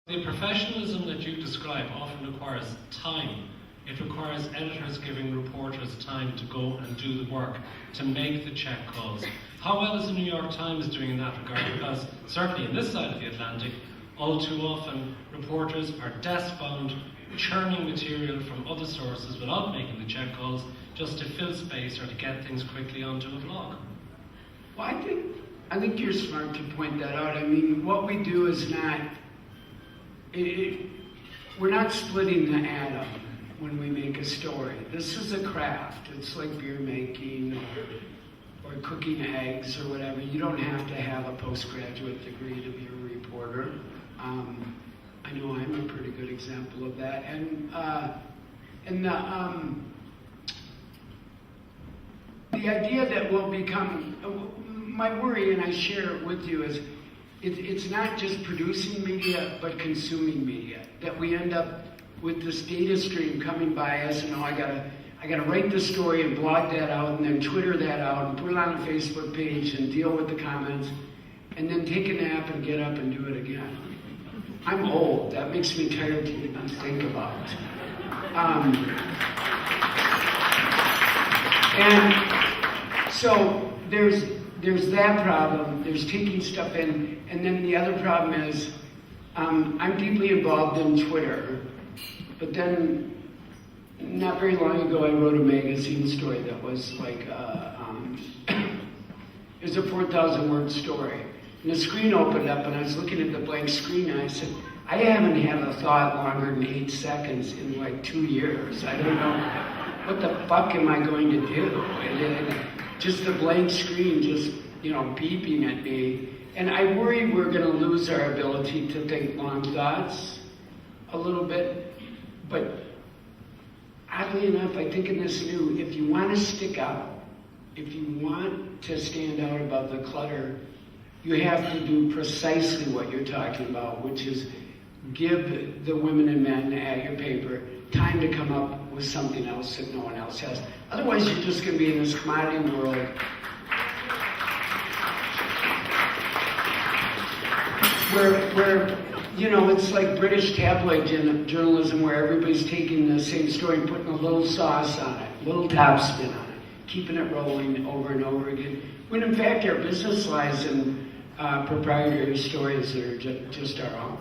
The professionalism that you describe often requires time. It requires editors giving reporters time to go and do the work, to make the check calls. How well is the New York Times doing in that regard? Because certainly in this side of the Atlantic, all too often reporters are desk-bound, churning material from other sources without making the check calls, just to fill space or to get things quickly onto a blog. Well, I think you're smart to point that out. I mean, what we do is not, we're not splitting the atom when we make a story. This is a craft. It's like beer making or cooking eggs or whatever. You don't have to have a postgraduate degree to be a reporter. I know I'm a pretty good example of that. The idea that we'll become, my worry, and I share it with you, is it's not just producing media, but consuming media. That we end up with this data stream coming by us, and I gotta write the story and blog that out, and then Twitter that out, and put it on a Facebook page, and deal with the comments, and then take a nap and get up and do it again. I'm old. That makes me tired to even think about. And so there's that problem. There's taking stuff in, and then the other problem is I'm deeply involved in Twitter, but then not very long ago I wrote a magazine story that was like it was a 4,000 word story. And the screen opened up, and I was looking at the blank screen, and I said, I haven't had a thought longer than 8 seconds in like 2 years. I don't know, what the fuck am I going to do? And just the blank screen just, beeping at me. And I worry we're going to lose our ability to think long thoughts a little bit. But oddly enough, I think in this new, if you want to stick out, if you want to stand out above the clutter, you have to do precisely what you're talking about, which is give the women and men at your paper time to come up with something else that no one else has. Otherwise, you're just going to be in this commodity world where it's like British tabloid journalism, where everybody's taking the same story and putting a little sauce on it, a little top spin on it, keeping it rolling over and over again. When in fact, our business lies in proprietary stories that are just our own.